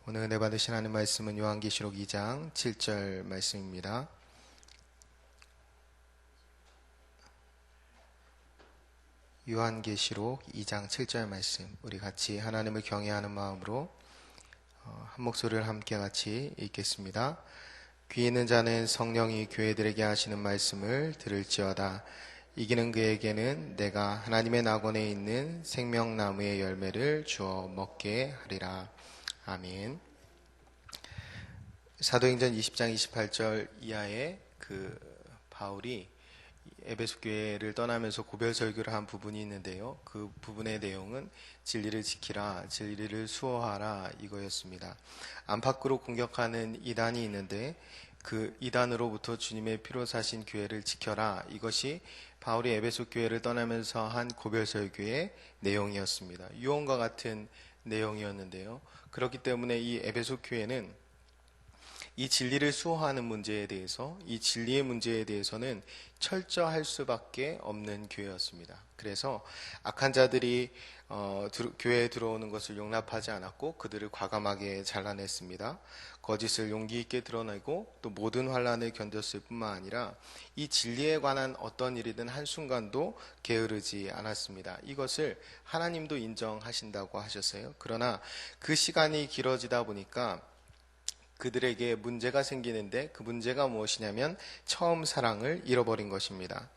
오늘 은혜 받으신 하나님 말씀은 요한계시록 2장 7절 말씀입니다. 요한계시록 2장 7절 말씀, 우리 같이 하나님을 경외하는 마음으로 한 목소리를 함께 같이 읽겠습니다. 귀 있는 자는 성령이 교회들에게 하시는 말씀을 들을지어다. 이기는 그에게는 내가 하나님의 낙원에 있는 생명나무의 열매를 주어 먹게 하리라. 아멘. 사도행전 20장 28절 이하에 바울이 에베소 교회를 떠나면서 고별 설교를 한 부분이 있는데요. 그 부분의 내용은 진리를 지키라, 진리를 수호하라 이거였습니다. 안팎으로 공격하는 이단이 있는데 그 이단으로부터 주님의 피로 사신 교회를 지켜라, 이것이 바울이 에베소 교회를 떠나면서 한 고별 설교의 내용이었습니다. 유언과 같은 내용이었는데요. 그렇기 때문에 이 에베소 교회는 이 진리를 수호하는 문제에 대해서, 이 진리의 문제에 대해서는 철저할 수밖에 없는 교회였습니다. 그래서 악한 자들이 교회에 들어오는 것을 용납하지 않았고 그들을 과감하게 잘라냈습니다. 거짓을 용기 있게 드러내고 또 모든 환난을 견뎠을 뿐만 아니라 이 진리에 관한 어떤 일이든 한순간도 게으르지 않았습니다. 이것을 하나님도 인정하신다고 하셨어요. 그러나 그 시간이 길어지다 보니까 그들에게 문제가 생기는데, 그 문제가 무엇이냐면 처음 사랑을 잃어버린 것입니다.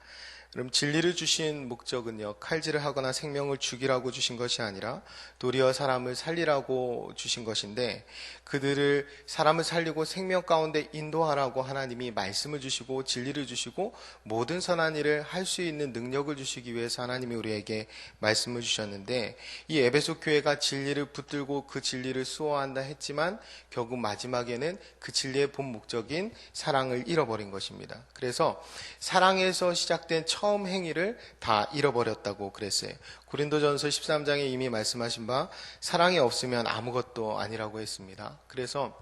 그럼 진리를 주신 목적은요, 칼질을 하거나 생명을 죽이라고 주신 것이 아니라 도리어 사람을 살리라고 주신 것인데, 그들을 사람을 살리고 생명 가운데 인도하라고 하나님이 말씀을 주시고 진리를 주시고 모든 선한 일을 할 수 있는 능력을 주시기 위해서 하나님이 우리에게 말씀을 주셨는데, 이 에베소 교회가 진리를 붙들고 그 진리를 수호한다 했지만 결국 마지막에는 그 진리의 본 목적인 사랑을 잃어버린 것입니다. 그래서 사랑에서 시작된 처음 행위를 다 잃어버렸다고 그랬어요. 고린도전서 13장에 이미 말씀하신 바 사랑이 없으면 아무것도 아니라고 했습니다. 그래서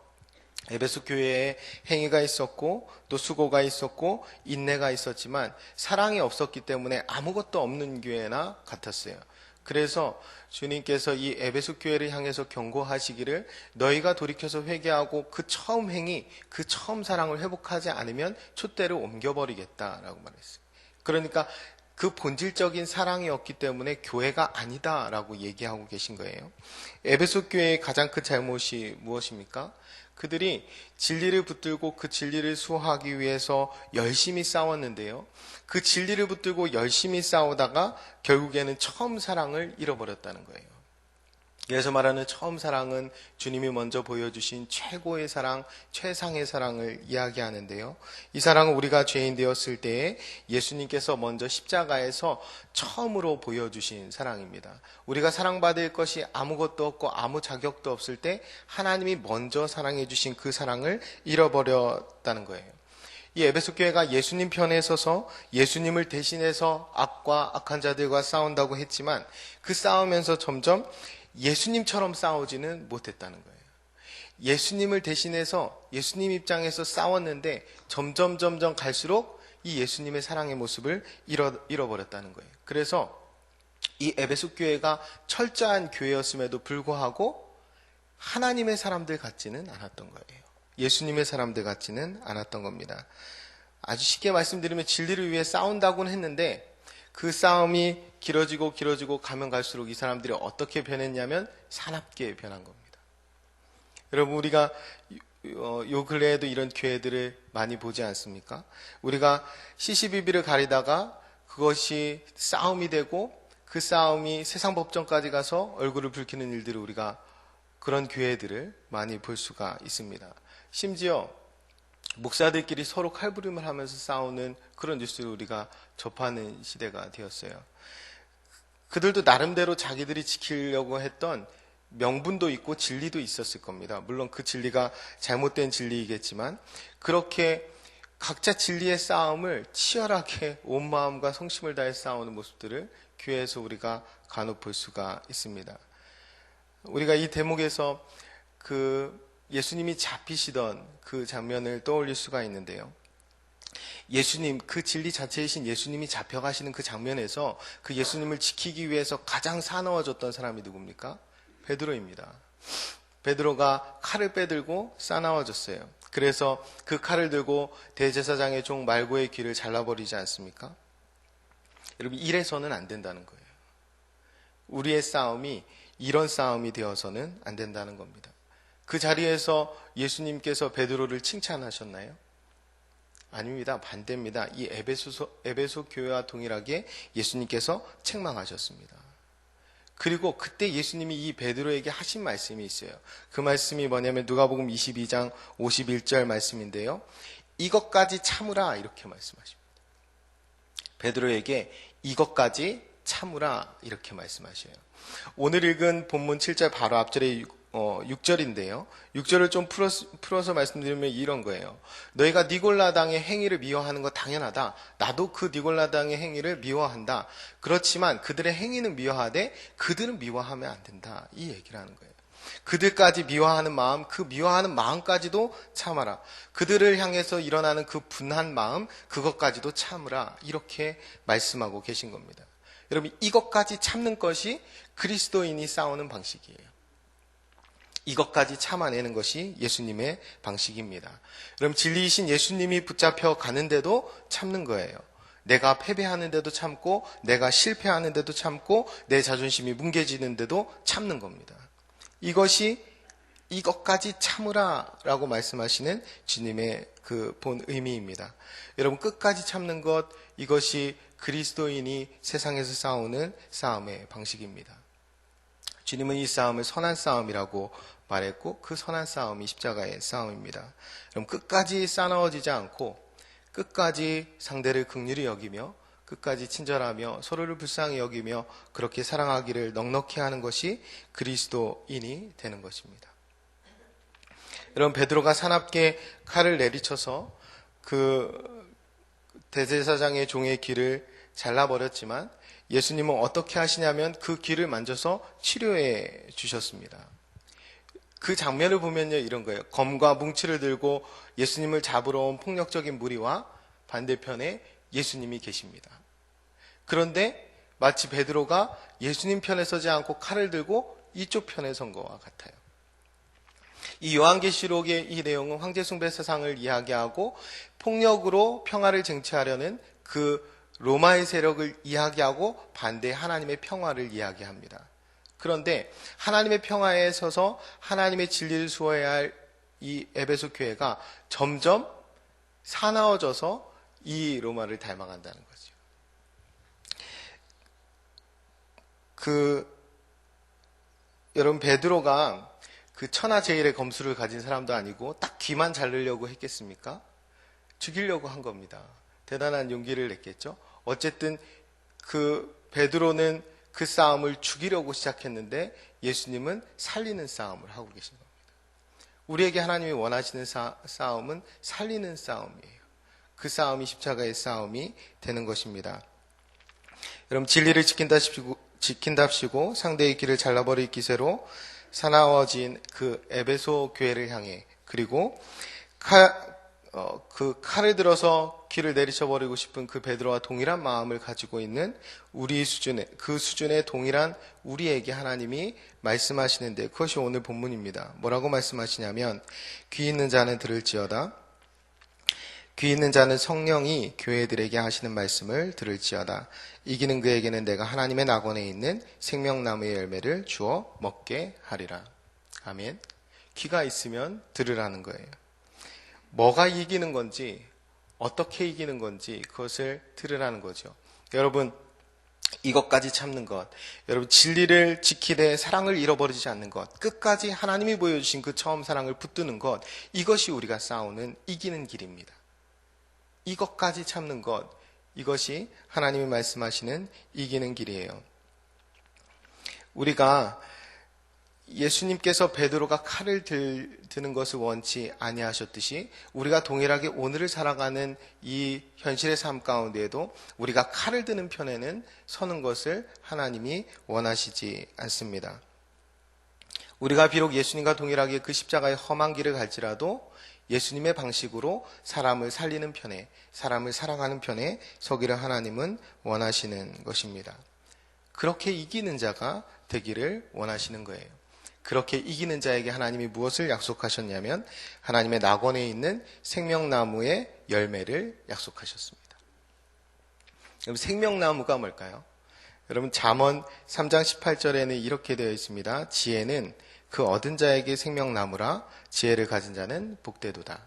에베소 교회에 행위가 있었고 또 수고가 있었고 인내가 있었지만 사랑이 없었기 때문에 아무것도 없는 교회나 같았어요. 그래서 주님께서 이 에베소 교회를 향해서 경고하시기를, 너희가 돌이켜서 회개하고 그 처음 행위, 그 처음 사랑을 회복하지 않으면 촛대를 옮겨버리겠다라고 말했어요. 그러니까 그 본질적인 사랑이 없기 때문에 교회가 아니다라고 얘기하고 계신 거예요. 에베소 교회의 가장 큰 잘못이 무엇입니까? 그들이 진리를 붙들고 그 진리를 수호하기 위해서 열심히 싸웠는데요. 그 진리를 붙들고 열심히 싸우다가 결국에는 처음 사랑을 잃어버렸다는 거예요. 그래서 말하는 처음 사랑은 주님이 먼저 보여주신 최고의 사랑, 최상의 사랑을 이야기하는데요. 이 사랑은 우리가 죄인 되었을 때에 예수님께서 먼저 십자가에서 처음으로 보여주신 사랑입니다. 우리가 사랑받을 것이 아무것도 없고 아무 자격도 없을 때 하나님이 먼저 사랑해 주신 그 사랑을 잃어버렸다는 거예요. 이 에베소 교회가 예수님 편에 서서 예수님을 대신해서 악과 악한 자들과 싸운다고 했지만 그 싸우면서 점점 예수님처럼 싸우지는 못했다는 거예요. 예수님을 대신해서 예수님 입장에서 싸웠는데 점점 갈수록 이 예수님의 사랑의 모습을 잃어버렸다는 거예요. 그래서 이 에베소 교회가 철저한 교회였음에도 불구하고 하나님의 사람들 같지는 않았던 거예요. 예수님의 사람들 같지는 않았던 겁니다. 아주 쉽게 말씀드리면 진리를 위해 싸운다고는 했는데 그 싸움이 길어지고 가면 갈수록 이 사람들이 어떻게 변했냐면 사납게 변한 겁니다. 여러분, 우리가 요 근래에도 이런 교회들을 많이 보지 않습니까? 우리가 시시비비를 가리다가 그것이 싸움이 되고 그 싸움이 세상 법정까지 가서 얼굴을 붉히는 일들을 우리가 그런 교회들을 많이 볼 수가 있습니다. 심지어 목사들끼리 서로 칼부림을 하면서 싸우는 그런 뉴스를 우리가 접하는 시대가 되었어요. 그들도 나름대로 자기들이 지키려고 했던 명분도 있고 진리도 있었을 겁니다. 물론 그 진리가 잘못된 진리이겠지만 그렇게 각자 진리의 싸움을 치열하게 온 마음과 성심을 다해 싸우는 모습들을 교회에서 우리가 간혹 볼 수가 있습니다. 우리가 이 대목에서 예수님이 잡히시던 그 장면을 떠올릴 수가 있는데요. 예수님, 그 진리 자체이신 예수님이 잡혀가시는 그 장면에서 그 예수님을 지키기 위해서 가장 사나워졌던 사람이 누굽니까? 베드로입니다. 베드로가 칼을 빼들고 싸나워졌어요. 그래서 그 칼을 들고 대제사장의 종 말고의 귀를 잘라버리지 않습니까? 여러분, 이래서는 안 된다는 거예요. 우리의 싸움이 이런 싸움이 되어서는 안 된다는 겁니다. 그 자리에서 예수님께서 베드로를 칭찬하셨나요? 아닙니다. 반대입니다. 이 에베소 교회와 동일하게 예수님께서 책망하셨습니다. 그리고 그때 예수님이 이 베드로에게 하신 말씀이 있어요. 그 말씀이 뭐냐면 누가복음 22장 51절 말씀인데요. 이것까지 참으라 이렇게 말씀하십니다. 베드로에게 이것까지 참으라 이렇게 말씀하셔요. 오늘 읽은 본문 7절 바로 앞절에 6절인데요. 6절을 좀 풀어서 말씀드리면 이런 거예요. 너희가 니골라당의 행위를 미워하는 거 당연하다. 나도 그 니골라당의 행위를 미워한다. 그렇지만 그들의 행위는 미워하되 그들은 미워하면 안 된다. 이 얘기를 하는 거예요. 그들까지 미워하는 마음, 그 미워하는 마음까지도 참아라. 그들을 향해서 일어나는 그 분한 마음, 그것까지도 참으라. 이렇게 말씀하고 계신 겁니다. 여러분, 이것까지 참는 것이 그리스도인이 싸우는 방식이에요. 이것까지 참아내는 것이 예수님의 방식입니다. 그럼 진리이신 예수님이 붙잡혀 가는데도 참는 거예요. 내가 패배하는데도 참고, 내가 실패하는데도 참고, 내 자존심이 뭉개지는데도 참는 겁니다. 이것까지 참으라 라고 말씀하시는 주님의 그 본 의미입니다. 여러분, 끝까지 참는 것, 이것이 그리스도인이 세상에서 싸우는 싸움의 방식입니다. 주님은 이 싸움을 선한 싸움이라고 말했고 그 선한 싸움이 십자가의 싸움입니다. 그럼 끝까지 싸나워지지 않고 끝까지 상대를 긍휼히 여기며 끝까지 친절하며 서로를 불쌍히 여기며 그렇게 사랑하기를 넉넉히 하는 것이 그리스도인이 되는 것입니다. 여러분, 베드로가 사납게 칼을 내리쳐서 그 대제사장의 종의 귀를 잘라버렸지만 예수님은 어떻게 하시냐면 그 귀를 만져서 치료해 주셨습니다. 그 장면을 보면요, 이런 거예요. 검과 뭉치를 들고 예수님을 잡으러 온 폭력적인 무리와 반대편에 예수님이 계십니다. 그런데 마치 베드로가 예수님 편에 서지 않고 칼을 들고 이쪽 편에 선 것과 같아요. 이 요한계시록의 이 내용은 황제숭배 사상을 이야기하고 폭력으로 평화를 쟁취하려는 그 로마의 세력을 이야기하고 반대 하나님의 평화를 이야기합니다. 그런데 하나님의 평화에 서서 하나님의 진리를 수호해야 할 이 에베소 교회가 점점 사나워져서 이 로마를 닮아간다는 거죠. 여러분, 베드로가 그 천하제일의 검수를 가진 사람도 아니고 딱 귀만 자르려고 했겠습니까? 죽이려고 한 겁니다. 대단한 용기를 냈겠죠. 어쨌든 그 베드로는 그 싸움을 죽이려고 시작했는데 예수님은 살리는 싸움을 하고 계신 겁니다. 우리에게 하나님이 원하시는 싸움은 살리는 싸움이에요. 그 싸움이 십자가의 싸움이 되는 것입니다. 여러분, 진리를 지킨답시고 상대의 길을 잘라버릴 기세로 사나워진 그 에베소 교회를 향해, 그리고 그 칼을 들어서 귀를 내리쳐버리고 싶은 그 베드로와 동일한 마음을 가지고 있는 그 수준의 동일한 우리에게 하나님이 말씀하시는데, 그것이 오늘 본문입니다. 뭐라고 말씀하시냐면, 귀 있는 자는 들을지어다. 귀 있는 자는 성령이 교회들에게 하시는 말씀을 들을지어다. 이기는 그에게는 내가 하나님의 낙원에 있는 생명나무의 열매를 주어 먹게 하리라. 아멘. 귀가 있으면 들으라는 거예요. 뭐가 이기는 건지, 어떻게 이기는 건지 그것을 들으라는 거죠. 여러분, 이것까지 참는 것, 여러분, 진리를 지키되 사랑을 잃어버리지 않는 것, 끝까지 하나님이 보여주신 그 처음 사랑을 붙드는 것, 이것이 우리가 싸우는 이기는 길입니다. 이것까지 참는 것, 이것이 하나님이 말씀하시는 이기는 길이에요. 우리가 예수님께서 베드로가 칼을 드는 것을 원치 아니하셨듯이 우리가 동일하게 오늘을 살아가는 이 현실의 삶 가운데에도 우리가 칼을 드는 편에는 서는 것을 하나님이 원하시지 않습니다. 우리가 비록 예수님과 동일하게 그 십자가의 험한 길을 갈지라도 예수님의 방식으로 사람을 살리는 편에, 사람을 사랑하는 편에 서기를 하나님은 원하시는 것입니다. 그렇게 이기는 자가 되기를 원하시는 거예요. 그렇게 이기는 자에게 하나님이 무엇을 약속하셨냐면 하나님의 낙원에 있는 생명나무의 열매를 약속하셨습니다. 여러분, 생명나무가 뭘까요? 여러분, 잠언 3장 18절에는 이렇게 되어 있습니다. 지혜는 그 얻은 자에게 생명나무라 지혜를 가진 자는 복되도다.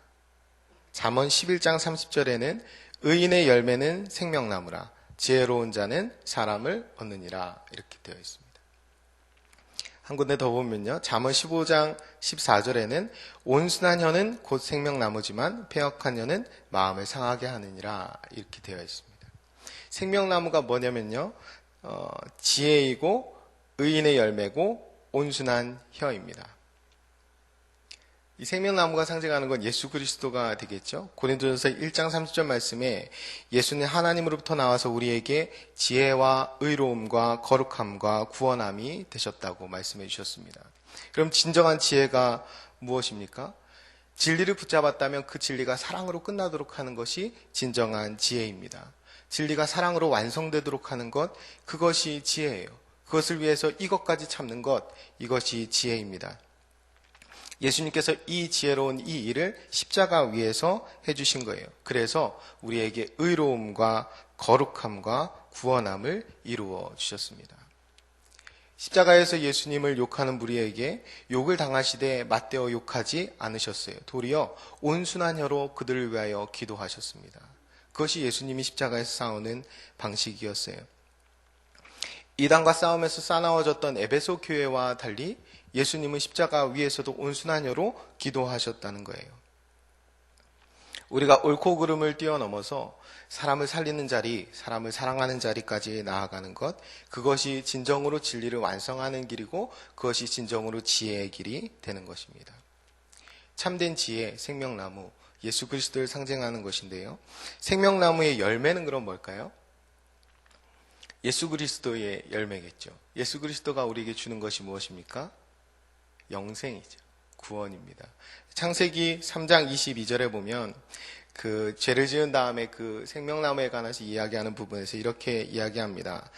잠언 11장 30절에는 의인의 열매는 생명나무라 지혜로운 자는 사람을 얻느니라 이렇게 되어 있습니다. 한 군데 더 보면요. 잠언 15장 14절에는 온순한 혀는 곧 생명나무지만 패역한 혀는 마음을 상하게 하느니라 이렇게 되어 있습니다. 생명나무가 뭐냐면요. 지혜이고 의인의 열매고 온순한 혀입니다. 이 생명나무가 상징하는 건 예수 그리스도가 되겠죠. 고린도전서 1장 30절 말씀에 예수는 하나님으로부터 나와서 우리에게 지혜와 의로움과 거룩함과 구원함이 되셨다고 말씀해 주셨습니다. 그럼 진정한 지혜가 무엇입니까? 진리를 붙잡았다면 그 진리가 사랑으로 끝나도록 하는 것이 진정한 지혜입니다. 진리가 사랑으로 완성되도록 하는 것, 그것이 지혜예요. 그것을 위해서 이것까지 참는 것, 이것이 지혜입니다. 예수님께서 이 지혜로운 이 일을 십자가 위에서 해주신 거예요. 그래서 우리에게 의로움과 거룩함과 구원함을 이루어 주셨습니다. 십자가에서 예수님을 욕하는 무리에게 욕을 당하시되 맞대어 욕하지 않으셨어요. 도리어 온순한 혀로 그들을 위하여 기도하셨습니다. 그것이 예수님이 십자가에서 싸우는 방식이었어요. 이단과 싸움에서 싸나워졌던 에베소 교회와 달리 예수님은 십자가 위에서도 온순한 혀로 기도하셨다는 거예요. 우리가 옳고 그름을 뛰어넘어서 사람을 살리는 자리, 사람을 사랑하는 자리까지 나아가는 것, 그것이 진정으로 진리를 완성하는 길이고 그것이 진정으로 지혜의 길이 되는 것입니다. 참된 지혜, 생명나무, 예수 그리스도를 상징하는 것인데요. 생명나무의 열매는 그럼 뭘까요? 예수 그리스도의 열매겠죠. 예수 그리스도가 우리에게 주는 것이 무엇입니까? 영생이죠. 구원입니다. 창세기 3장 22절에 보면 그 죄를 지은 다음에 그 생명나무에 관해서 이야기하는 부분에서 이렇게 이야기합니다.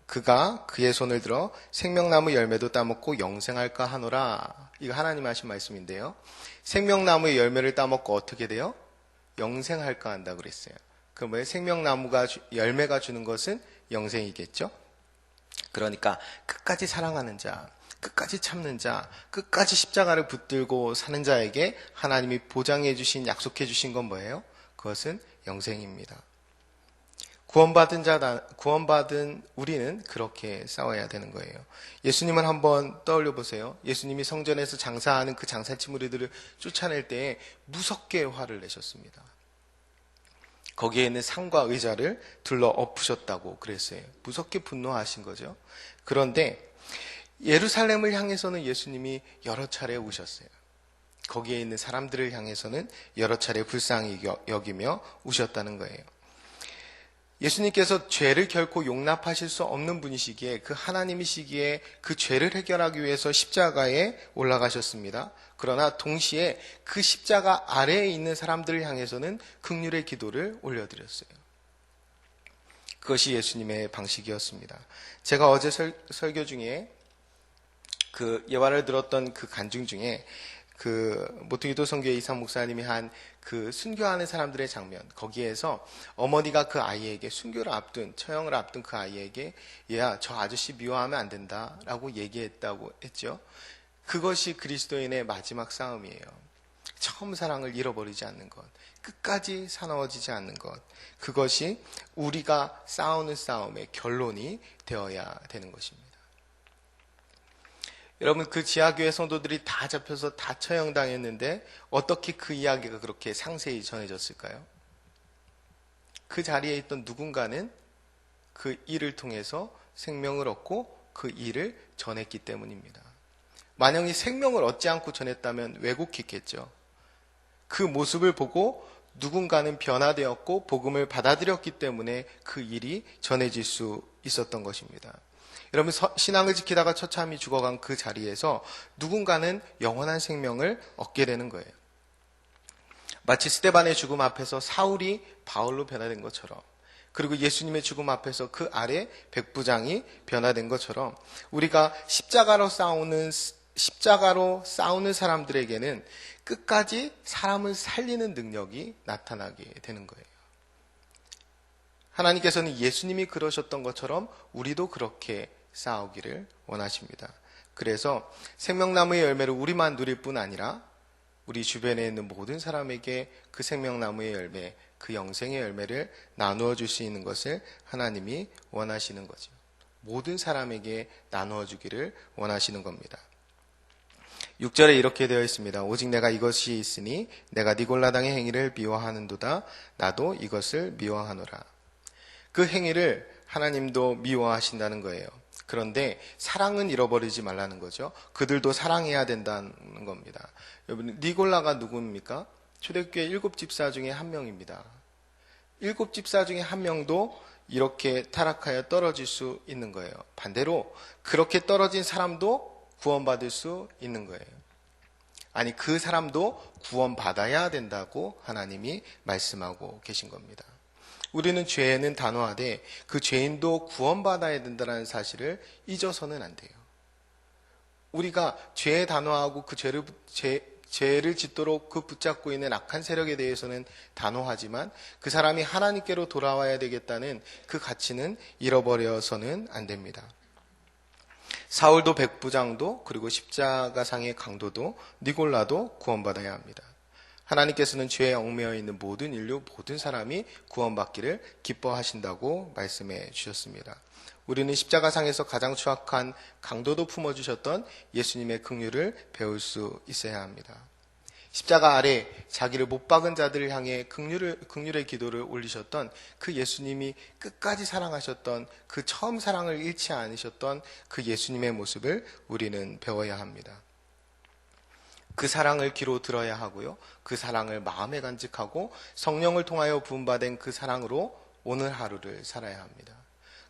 그가 그의 손을 들어 생명나무 열매도 따먹고 영생할까 하노라. 이거 하나님 하신 말씀인데요. 생명나무의 열매를 따먹고 어떻게 돼요? 영생할까 한다 그랬어요. 그럼 왜 생명나무가 열매가 주는 것은 영생이겠죠? 그러니까 끝까지 사랑하는 자, 끝까지 참는 자, 끝까지 십자가를 붙들고 사는 자에게 하나님이 보장해 주신, 약속해 주신 건 뭐예요? 그것은 영생입니다. 구원받은 우리는 그렇게 싸워야 되는 거예요. 예수님을 한번 떠올려 보세요. 예수님이 성전에서 장사하는 그 장사치 무리들을 쫓아낼 때에 무섭게 화를 내셨습니다. 거기에 있는 상과 의자를 둘러 엎으셨다고 그랬어요. 무섭게 분노하신 거죠. 그런데 예루살렘을 향해서는 예수님이 여러 차례 우셨어요. 거기에 있는 사람들을 향해서는 여러 차례 불쌍히 여기며 우셨다는 거예요. 예수님께서 죄를 결코 용납하실 수 없는 분이시기에, 그 하나님이시기에 그 죄를 해결하기 위해서 십자가에 올라가셨습니다. 그러나 동시에 그 십자가 아래에 있는 사람들을 향해서는 긍휼의 기도를 올려드렸어요. 그것이 예수님의 방식이었습니다. 제가 어제 설교 중에 그 예화를 들었던 그 간증 중에 그 모퉁이도 선교회 이상 목사님이 한 그 순교하는 사람들의 장면, 거기에서 어머니가 그 아이에게 순교를 앞둔, 처형을 앞둔 그 아이에게 얘야 저 아저씨 미워하면 안 된다라고 얘기했다고 했죠. 그것이 그리스도인의 마지막 싸움이에요. 처음 사랑을 잃어버리지 않는 것, 끝까지 사나워지지 않는 것, 그것이 우리가 싸우는 싸움의 결론이 되어야 되는 것입니다. 여러분, 그 지하교회 성도들이 다 잡혀서 다 처형당했는데 어떻게 그 이야기가 그렇게 상세히 전해졌을까요? 그 자리에 있던 누군가는 그 일을 통해서 생명을 얻고 그 일을 전했기 때문입니다. 만약 이 생명을 얻지 않고 전했다면 왜곡했겠죠. 그 모습을 보고 누군가는 변화되었고 복음을 받아들였기 때문에 그 일이 전해질 수 있었던 것입니다. 여러분, 신앙을 지키다가 처참히 죽어간 그 자리에서 누군가는 영원한 생명을 얻게 되는 거예요. 마치 스데반의 죽음 앞에서 사울이 바울로 변화된 것처럼 그리고 예수님의 죽음 앞에서 그 아래 백부장이 변화된 것처럼 우리가 십자가로 싸우는 사람들에게는 끝까지 사람을 살리는 능력이 나타나게 되는 거예요. 하나님께서는 예수님이 그러셨던 것처럼 우리도 그렇게 싸우기를 원하십니다. 그래서 생명나무의 열매를 우리만 누릴 뿐 아니라 우리 주변에 있는 모든 사람에게 그 생명나무의 열매, 그 영생의 열매를 나누어 줄 수 있는 것을 하나님이 원하시는 거죠. 모든 사람에게 나누어 주기를 원하시는 겁니다. 6절에 이렇게 되어 있습니다. 오직 내가 이것이 있으니 내가 니골라당의 행위를 미워하는도다. 나도 이것을 미워하노라. 그 행위를 하나님도 미워하신다는 거예요. 그런데 사랑은 잃어버리지 말라는 거죠. 그들도 사랑해야 된다는 겁니다. 여러분, 니골라가 누구입니까? 초대교회 7집사 중에 한 명입니다. 7집사 중에 한 명도 이렇게 타락하여 떨어질 수 있는 거예요. 반대로 그렇게 떨어진 사람도 구원받을 수 있는 거예요. 아니, 그 사람도 구원받아야 된다고 하나님이 말씀하고 계신 겁니다. 우리는 죄는 단호하되 그 죄인도 구원받아야 된다는 사실을 잊어서는 안 돼요. 우리가 죄에 단호하고 그 죄를 짓도록 그 붙잡고 있는 악한 세력에 대해서는 단호하지만 그 사람이 하나님께로 돌아와야 되겠다는 그 가치는 잃어버려서는 안 됩니다. 사울도 백부장도 그리고 십자가상의 강도도 니골라도 구원받아야 합니다. 하나님께서는 죄에 얽매여 있는 모든 인류, 모든 사람이 구원받기를 기뻐하신다고 말씀해 주셨습니다. 우리는 십자가상에서 가장 추악한 강도도 품어주셨던 예수님의 긍휼을 배울 수 있어야 합니다. 십자가 아래 자기를 못 박은 자들을 향해 긍휼의 기도를 올리셨던 그 예수님이 끝까지 사랑하셨던 그 처음 사랑을 잃지 않으셨던 그 예수님의 모습을 우리는 배워야 합니다. 그 사랑을 귀로 들어야 하고요. 그 사랑을 마음에 간직하고 성령을 통하여 부음받은 그 사랑으로 오늘 하루를 살아야 합니다.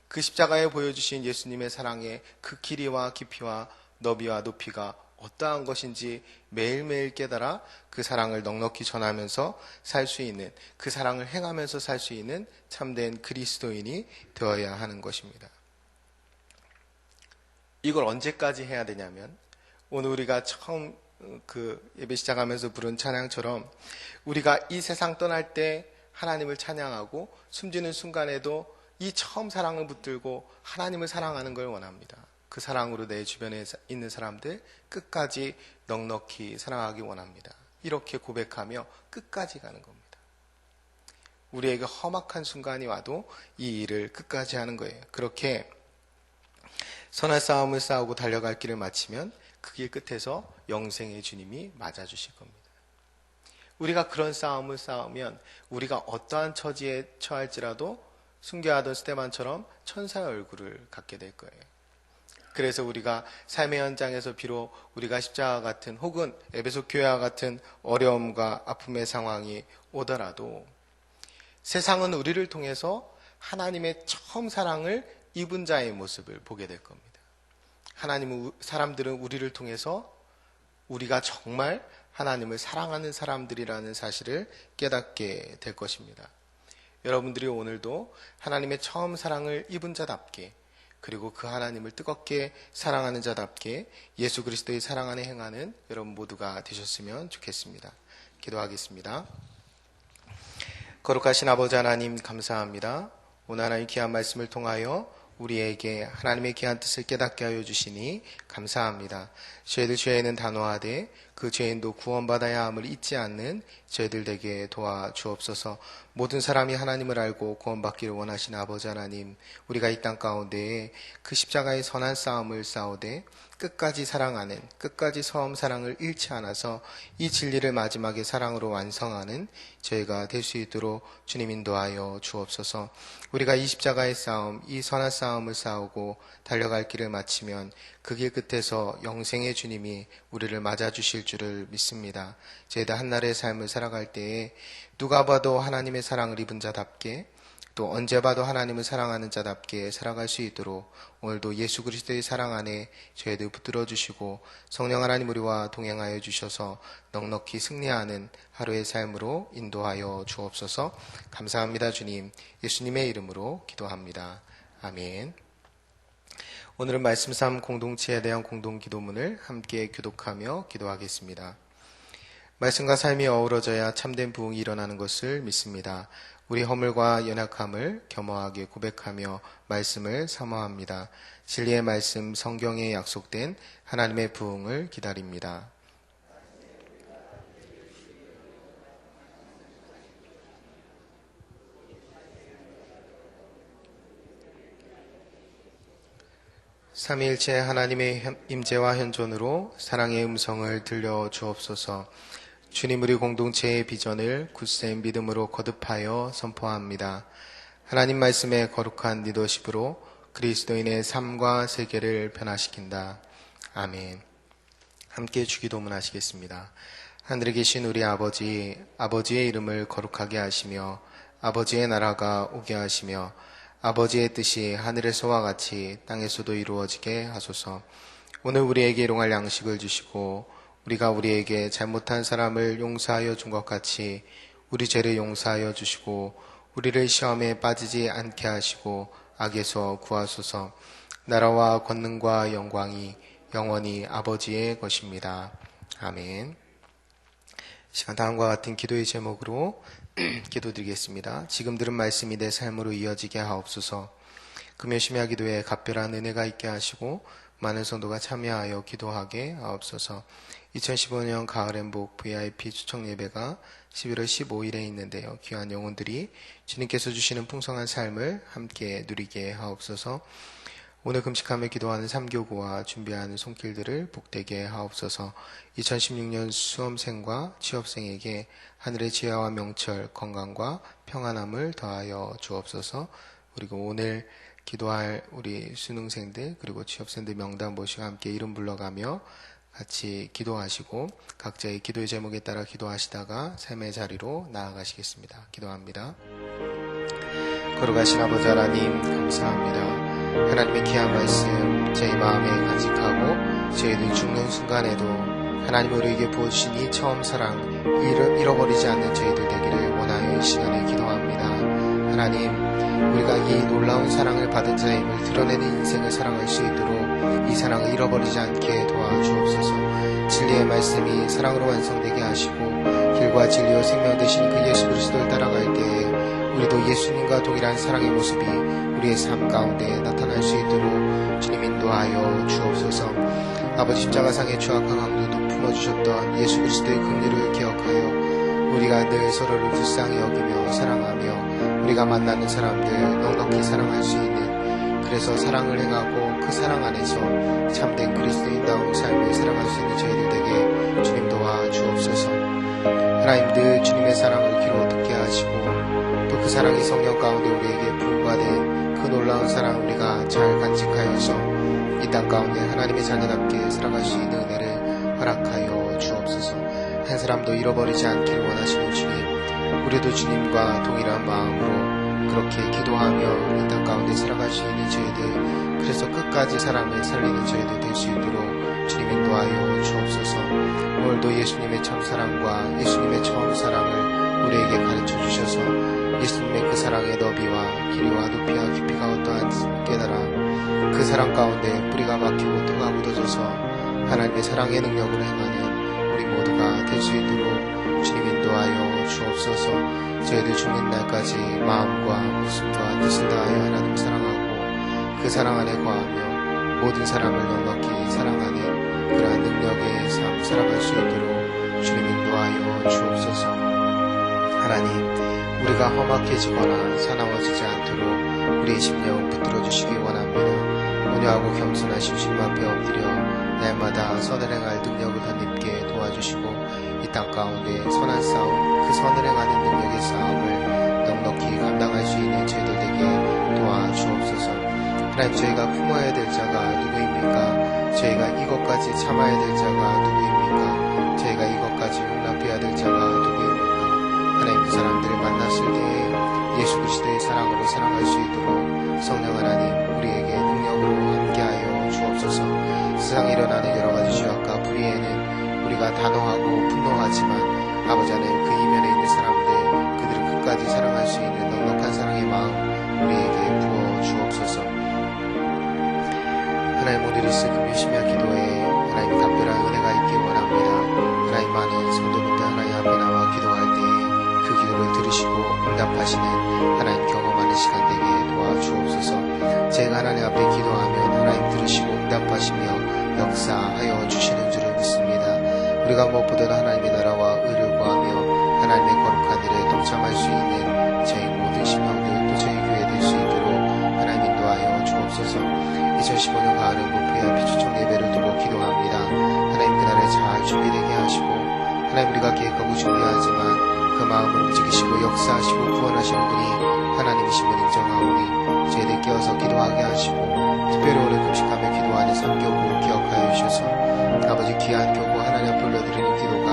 그 십자가에 보여주신 예수님의 사랑의 그 길이와 깊이와 너비와 높이가 어떠한 것인지 매일매일 깨달아 그 사랑을 넉넉히 전하면서 살 수 있는, 그 사랑을 행하면서 살 수 있는 참된 그리스도인이 되어야 하는 것입니다. 이걸 언제까지 해야 되냐면 오늘 우리가 처음 예배 시작하면서 부른 찬양처럼 우리가 이 세상 떠날 때 하나님을 찬양하고 숨지는 순간에도 이 처음 사랑을 붙들고 하나님을 사랑하는 걸 원합니다. 그 사랑으로 내 주변에 있는 사람들 끝까지 넉넉히 사랑하기 원합니다. 이렇게 고백하며 끝까지 가는 겁니다. 우리에게 험악한 순간이 와도 이 일을 끝까지 하는 거예요. 그렇게 선한 싸움을 싸우고 달려갈 길을 마치면 그 길 끝에서 영생의 주님이 맞아주실 겁니다. 우리가 그런 싸움을 싸우면 우리가 어떠한 처지에 처할지라도 순교하던 스데반처럼 천사의 얼굴을 갖게 될 거예요. 그래서 우리가 삶의 현장에서 비록 우리가 십자가 같은 혹은 에베소 교회와 같은 어려움과 아픔의 상황이 오더라도 세상은 우리를 통해서 하나님의 처음 사랑을 입은 자의 모습을 보게 될 겁니다. 사람들은 우리를 통해서 우리가 정말 하나님을 사랑하는 사람들이라는 사실을 깨닫게 될 것입니다. 여러분들이 오늘도 하나님의 처음 사랑을 입은 자답게 그리고 그 하나님을 뜨겁게 사랑하는 자답게 예수 그리스도의 사랑 안에 행하는 여러분 모두가 되셨으면 좋겠습니다. 기도하겠습니다. 거룩하신 아버지 하나님 감사합니다. 오늘 하나님 귀한 말씀을 통하여 우리에게 하나님의 귀한 뜻을 깨닫게 하여 주시니 감사합니다. 저희들 죄에는 단호하되 그 죄인도 구원받아야 함을 잊지 않는 저희들 되게 도와주옵소서. 모든 사람이 하나님을 알고 구원받기를 원하시는 아버지 하나님, 우리가 이 땅 가운데에 그 십자가의 선한 싸움을 싸우되 끝까지 사랑하는, 끝까지 처음 사랑을 잃지 않아서 이 진리를 마지막에 사랑으로 완성하는 저희가 될 수 있도록 주님 인도하여 주옵소서. 우리가 이 십자가의 싸움, 이 선한 싸움을 싸우고 달려갈 길을 마치면 그 길 끝에서 영생의 주님이 우리를 맞아주실 줄을 믿습니다. 저희들 한날의 삶을 살아갈 때에 누가 봐도 하나님의 사랑을 입은 자답게 또 언제 봐도 하나님을 사랑하는 자답게 살아갈 수 있도록 오늘도 예수 그리스도의 사랑 안에 저희들 붙들어 주시고 성령 하나님 우리와 동행하여 주셔서 넉넉히 승리하는 하루의 삶으로 인도하여 주옵소서. 감사합니다. 주님, 예수님의 이름으로 기도합니다. 아멘. 오늘은 말씀 삶 공동체에 대한 공동 기도문을 함께 교독하며 기도하겠습니다. 말씀과 삶이 어우러져야 참된 부흥이 일어나는 것을 믿습니다. 우리 허물과 연약함을 겸허하게 고백하며 말씀을 사모합니다. 진리의 말씀, 성경에 약속된 하나님의 부흥을 기다립니다. 삼위일체 하나님의 임재와 현존으로 사랑의 음성을 들려 주옵소서. 주님, 우리 공동체의 비전을 굳센 믿음으로 거듭하여 선포합니다. 하나님 말씀의 거룩한 리더십으로 그리스도인의 삶과 세계를 변화시킨다. 아멘. 함께 주기도문 하시겠습니다. 하늘에 계신 우리 아버지, 아버지의 이름을 거룩하게 하시며 아버지의 나라가 오게 하시며 아버지의 뜻이 하늘에서와 같이 땅에서도 이루어지게 하소서. 오늘 우리에게 일용할 양식을 주시고 우리가 우리에게 잘못한 사람을 용서하여 준 것 같이 우리 죄를 용서하여 주시고 우리를 시험에 빠지지 않게 하시고 악에서 구하소서. 나라와 권능과 영광이 영원히 아버지의 것입니다. 아멘. 시간 다음과 같은 기도의 제목으로 기도드리겠습니다. 지금 들은 말씀이 내 삶으로 이어지게 하옵소서. 금요심야 기도에 각별한 은혜가 있게 하시고 많은 성도가 참여하여 기도하게 하옵소서. 2015년 가을 행복 VIP 추첨 예배가 11월 15일에 있는데요. 귀한 영혼들이 주님께서 주시는 풍성한 삶을 함께 누리게 하옵소서. 오늘 금식하며 기도하는 3교구와 준비하는 손길들을 복되게 하옵소서. 2016년 수험생과 취업생에게 하늘의 지혜와 명철, 건강과 평안함을 더하여 주옵소서. 그리고 오늘 기도할 우리 수능생들 그리고 취업생들 명단 모시고 함께 이름 불러가며 같이 기도하시고 각자의 기도의 제목에 따라 기도하시다가 삶의 자리로 나아가시겠습니다. 기도합니다. 거룩하신 아버지 하나님, 감사합니다. 하나님의 귀한 말씀 저희 마음에 간직하고 저희들 죽는 순간에도 하나님 우리에게 부어주신 이 처음 사랑 잃어버리지 않는 저희들 되기를 원하여 이 시간에 기도합니다. 하나님, 우리가 이 놀라운 사랑을 받은 자임을 드러내는 인생을 사랑할 수 있도록 이 사랑을 잃어버리지 않게 도와주옵소서. 진리의 말씀이 사랑으로 완성되게 하시고 길과 진리와 생명 되신 그 예수 그리스도를 따라갈 때에 우리도 예수님과 동일한 사랑의 모습이 우리의 삶 가운데 나타날 수 있도록 주님 인도하여 주옵소서. 아버지 십자가상의 추악한 강도도 품어주셨던 예수 그리스도의 긍휼을 기억하여 우리가 늘 서로를 불쌍히 여기며 사랑하며 우리가 만나는 사람들 넉넉히 사랑할 수 있는, 그래서 사랑을 행하고 그 사랑 안에서 참된 그리스도인다운 삶을 살아갈 수 있는 저희들 되게 주님 도와주옵소서. 하나님, 늘 주님의 사랑을 귀로 듣게 하시고 또 그 사랑이 성령 가운데 우리에게 부과된 그 놀라운 사랑 우리가 잘 간직하여서 이 땅 가운데 하나님의 자녀답게 살아갈 수 있는 은혜를 허락하여 주옵소서. 한 사람도 잃어버리지 않기를 원하시는 주님, 우리도 주님과 동일한 마음으로 그렇게 기도하며 이 땅 가운데 살아갈 수 있는 저희들, 그래서 끝까지 사랑을 살리는 저희들 될 수 있도록 주님 인도하여 주옵소서. 오늘도 예수님의 참사랑과 예수님의 처음 사랑을 우리에게 가르쳐 주셔서 예수님의 그 사랑의 너비와 길이와 높이와 깊이가 어떠한지 깨달아 그 사랑 가운데 뿌리가 박히고 토가 묻어져서 하나님의 사랑의 능력으로 행하는 우리 모두가 될 수 있도록 주님 인도하여 주옵소서. 저희들 죽는 날까지 마음과 목숨과 뜻을 다하여 하나님 사랑하고 그 사랑 안에 거하며 모든 사람을 넉넉히 사랑하는 그러한 능력의 삶 살아갈 수 있도록 주님 인도하여 주옵소서. 하나님, 우리가 험악해지거나 사나워지지 않도록 우리의 심령 붙들어 주시기 원합니다. 온유하고 겸손하신 주님 앞에 엎드려 날마다 선을 행할 능력을 덧입게 도와주시고 이 땅 가운데 선한 싸움, 그 선을 행하는 능력의 싸움을 넉넉히 감당할 수 있는 저희들 되게 도와주옵소서. 하나님, 저희가 품어야 될 자가 누구입니까? 저희가 이것까지 참아야 될 자가 누구입니까? 저희가 이것까지 용납해야 될 자가 누구입니까? 하나님, 그 사람들을 만났을 때에 예수 그리스도의 사랑으로 분노하지만 아버지 하나님 그 이면에 있는 사람들 그들을 끝까지 사랑할 수 있는 넉넉한 사랑의 마음 우리에게 부어 주옵소서. 하나님 오늘 있을 금요 심야 기도에 하나님 답변한 은혜가 있기 원합니다. 하나님 많은 성도분들 하나님 앞에 나와 기도할 때에 그 기도를 들으시고 응답하시는 하나님 경험하는 시간 되게 도와주옵소서. 제가 하나님 앞에 기도하면 하나님 들으시고 응답하시며 역사하여 주시는 줄을 믿습니다. 우리가 무엇보다도 하나님의 나라와 의를 구하며 하나님의 거룩한 일에 동참할 수 있는 저희 모든 신령들 또 저희 교회 될 수 있도록 하나님 인도하여 주옵소서. 2015년 가을은 목표의 피초청 예배를 두고 기도합니다. 하나님 그날에 잘 준비되게 하시고 하나님 우리가 계획하고 준비하지만 그 마음을 움직이시고 역사하시고 구원하시는 분이 하나님이심을 인정하오니 저희들 깨어서 기도하게 하시고 특별히 오늘 금식하며 기도하는 삼교구 기억하여 주셔서 아버지 귀한 교구 하나님 앞에 올려드리는 기도가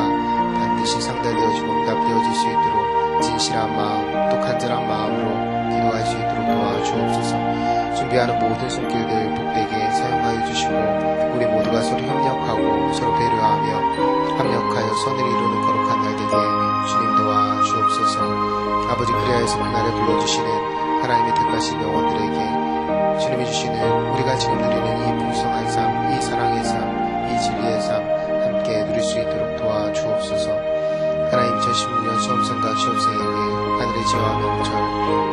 반드시 상달되어지고 응답되어질 수 있도록 진실한 마음 또 간절한 마음으로 기도할 수 있도록 도와주옵소서. 준비하는 모든 손길들 복되게 사용하여 주시고 우리 모두가 서로 협력하고 서로 배려하며 합력하여 선을 이루는 거룩한 날 되게 주님 도와주옵소서. 아버지 그리하여서 그날에 불러주시는 하나님의 택하신 영혼들에게 주님이 주시는 우리가 지금 누리는 이 풍성한 삶, 이 사랑의 삶, 이 진리의 삶 함께 누릴 수 있도록 도와주옵소서. 하나님 2016년 수험생과 취업생에게 하늘의 지혜와 명절